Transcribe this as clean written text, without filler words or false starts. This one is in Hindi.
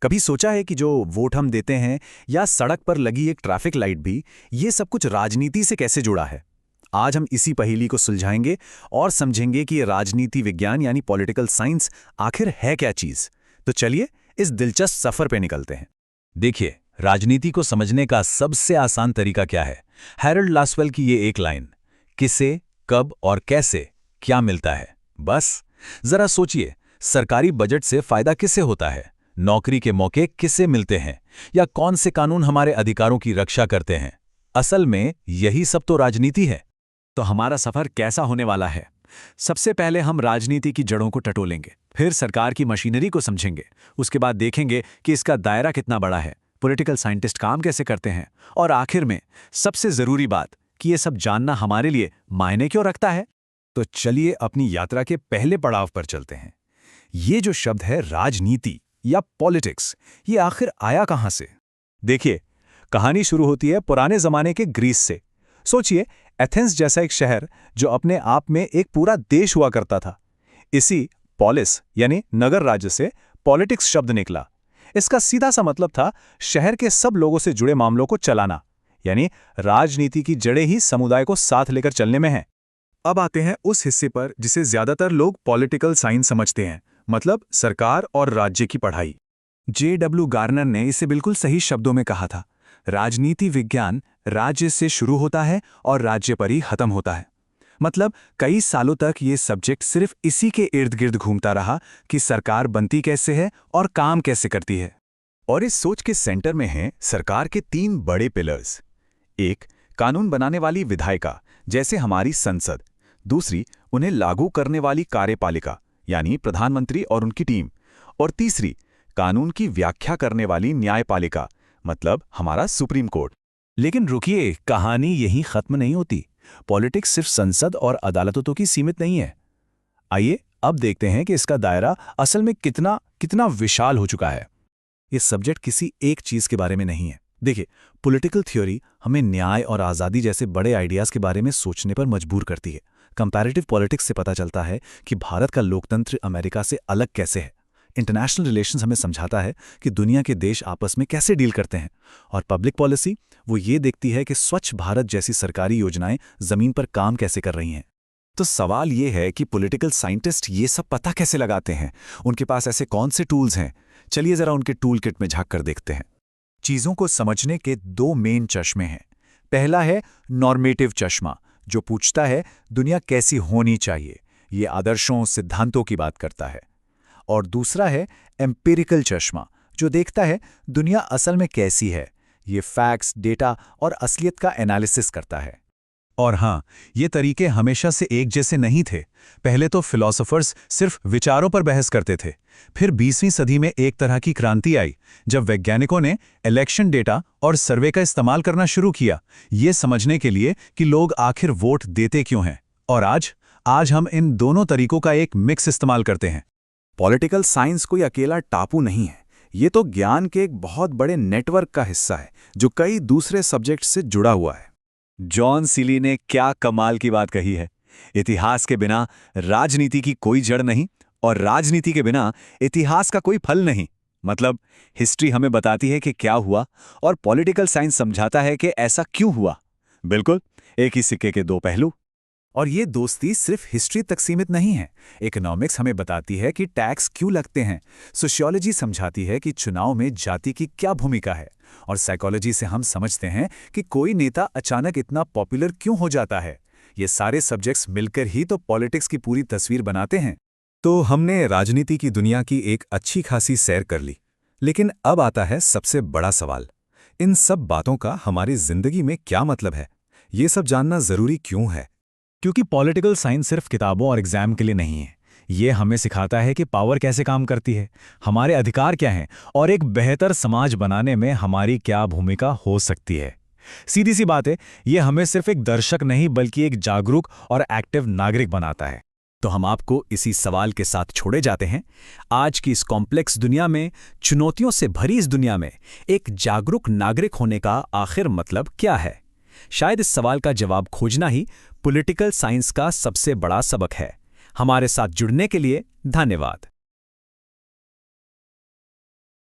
कभी सोचा है कि जो वोट हम देते हैं या सड़क पर लगी एक ट्रैफिक लाइट भी, ये सब कुछ राजनीति से कैसे जुड़ा है? आज हम इसी पहेली को सुलझाएंगे और समझेंगे कि ये राजनीति विज्ञान यानी पॉलिटिकल साइंस आखिर है क्या चीज। तो चलिए इस दिलचस्प सफर पे निकलते हैं। देखिए, राजनीति को समझने का सबसे आसान तरीका क्या है? हैरोल्ड लासवेल की ये एक लाइन, किसे, कब और कैसे क्या मिलता है। बस जरा सोचिए, सरकारी बजट से फायदा किसे होता है? नौकरी के मौके किसे मिलते हैं? या कौन से कानून हमारे अधिकारों की रक्षा करते हैं? असल में यही सब तो राजनीति है। तो हमारा सफर कैसा होने वाला है? सबसे पहले हम राजनीति की जड़ों को टटोलेंगे, फिर सरकार की मशीनरी को समझेंगे, उसके बाद देखेंगे कि इसका दायरा कितना बड़ा है, पॉलिटिकल साइंटिस्ट काम कैसे करते हैं, और आखिर में सबसे जरूरी बात कि ये सब जानना हमारे लिए मायने क्यों रखता है। तो चलिए अपनी यात्रा के पहले पड़ाव पर चलते हैं। ये जो शब्द है राजनीति या पॉलिटिक्स, ये आखिर आया कहां से? देखिए, कहानी शुरू होती है पुराने जमाने के ग्रीस से। सोचिए, एथेंस जैसा एक शहर जो अपने आप में एक पूरा देश हुआ करता था। इसी पॉलिस यानी नगर राज्य से पॉलिटिक्स शब्द निकला। इसका सीधा सा मतलब था शहर के सब लोगों से जुड़े मामलों को चलाना, यानी राजनीति की जड़ें ही समुदाय को साथ लेकर चलने में हैं। अब आते हैं उस हिस्से पर जिसे ज्यादातर लोग पॉलिटिकल साइंस समझते हैं, मतलब सरकार और राज्य की पढ़ाई। J.W. गार्नर ने इसे बिल्कुल सही शब्दों में कहा था, राजनीति विज्ञान राज्य से शुरू होता है और राज्य पर ही खत्म होता है। मतलब कई सालों तक ये सब्जेक्ट सिर्फ इसी के इर्द गिर्द घूमता रहा कि सरकार बनती कैसे है और काम कैसे करती है। और इस सोच के सेंटर में हैं सरकार के 3 बड़े पिलर्स। एक, कानून बनाने वाली विधायिका जैसे हमारी संसद। दूसरी, उन्हें लागू करने वाली कार्यपालिका यानी प्रधानमंत्री और उनकी टीम। और तीसरी, कानून की व्याख्या करने वाली न्यायपालिका, मतलब हमारा सुप्रीम कोर्ट। लेकिन रुकिए, कहानी यहीं खत्म नहीं होती। पॉलिटिक्स सिर्फ संसद और अदालतों तक ही सीमित नहीं है। आइए अब देखते हैं कि इसका दायरा असल में कितना विशाल हो चुका है। ये सब्जेक्ट किसी एक चीज के बारे में नहीं है। देखिए, पॉलिटिकल थ्योरी हमें न्याय और आज़ादी जैसे बड़े आइडियाज के बारे में सोचने पर मजबूर करती है। कंपैरेटिव पॉलिटिक्स से पता चलता है कि भारत का लोकतंत्र अमेरिका से अलग कैसे है। इंटरनेशनल रिलेशंस हमें समझाता है कि दुनिया के देश आपस में कैसे डील करते हैं। और पब्लिक पॉलिसी वो ये देखती है कि स्वच्छ भारत जैसी सरकारी योजनाएं जमीन पर काम कैसे कर रही हैं। तो सवाल ये है कि पॉलिटिकल साइंटिस्ट ये सब पता कैसे लगाते हैं? उनके पास ऐसे कौन से टूल्स हैं? चलिए जरा उनके टूल किट में झांक कर देखते हैं। चीजों को समझने के 2 मेन चश्मे हैं। पहला है नॉर्मेटिव चश्मा, जो पूछता है दुनिया कैसी होनी चाहिए, ये आदर्शों सिद्धांतों की बात करता है। और दूसरा है एम्पिरिकल चश्मा, जो देखता है दुनिया असल में कैसी है, ये फैक्ट्स, डेटा और असलियत का एनालिसिस करता है। और हाँ, ये तरीके हमेशा से एक जैसे नहीं थे। पहले तो फिलोसोफर्स सिर्फ विचारों पर बहस करते थे। फिर 20वीं सदी में एक तरह की क्रांति आई, जब वैज्ञानिकों ने इलेक्शन डेटा और सर्वे का इस्तेमाल करना शुरू किया, ये समझने के लिए कि लोग आखिर वोट देते क्यों हैं। और आज हम इन दोनों तरीकों का एक मिक्स इस्तेमाल करते हैं। पॉलिटिकल साइंस कोई अकेला टापू नहीं है, ये तो ज्ञान के एक बहुत बड़े नेटवर्क का हिस्सा है जो कई दूसरे सब्जेक्ट से जुड़ा हुआ है। जॉन सीली ने क्या कमाल की बात कही है, इतिहास के बिना राजनीति की कोई जड़ नहीं और राजनीति के बिना इतिहास का कोई फल नहीं। मतलब हिस्ट्री हमें बताती है कि क्या हुआ और पॉलिटिकल साइंस समझाता है कि ऐसा क्यों हुआ। बिल्कुल एक ही सिक्के के 2 पहलू। और ये दोस्ती सिर्फ हिस्ट्री तक सीमित नहीं है। इकोनॉमिक्स हमें बताती है कि टैक्स क्यों लगते हैं, सोशियोलॉजी समझाती है कि चुनाव में जाति की क्या भूमिका है, और साइकोलॉजी से हम समझते हैं कि कोई नेता अचानक इतना पॉपुलर क्यों हो जाता है। ये सारे सब्जेक्ट्स मिलकर ही तो पॉलिटिक्स की पूरी तस्वीर बनाते हैं। तो हमने राजनीति की दुनिया की एक अच्छी खासी सैर कर ली, लेकिन अब आता है सबसे बड़ा सवाल, इन सब बातों का हमारी जिंदगी में क्या मतलब है? ये सब जानना जरूरी क्यों है? क्योंकि पॉलिटिकल साइंस सिर्फ किताबों और एग्जाम के लिए नहीं है। ये हमें सिखाता है कि पावर कैसे काम करती है, हमारे अधिकार क्या हैं और एक बेहतर समाज बनाने में हमारी क्या भूमिका हो सकती है। सीधी सी बात है, ये हमें सिर्फ एक दर्शक नहीं बल्कि एक जागरूक और एक्टिव नागरिक बनाता है। तो हम आपको इसी सवाल के साथ छोड़े जाते हैं। आज की इस कॉम्प्लेक्स दुनिया में, चुनौतियों से भरी इस दुनिया में, एक जागरूक नागरिक होने का आखिर मतलब क्या है? शायद इस सवाल का जवाब खोजना ही पॉलिटिकल साइंस का सबसे बड़ा सबक है। हमारे साथ जुड़ने के लिए धन्यवाद।